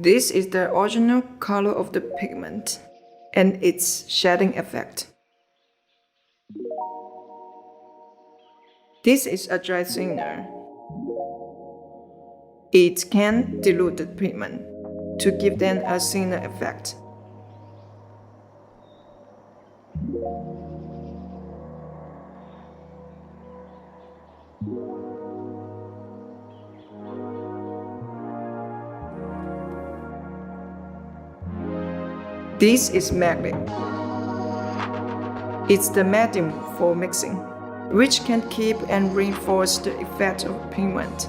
This is the original color of the pigment and its shading effect. This is a dry thinner. It can dilute the pigment to give them a thinner effect. This is magnet. It's the medium for mixing, which can keep and reinforce the effect of pigment.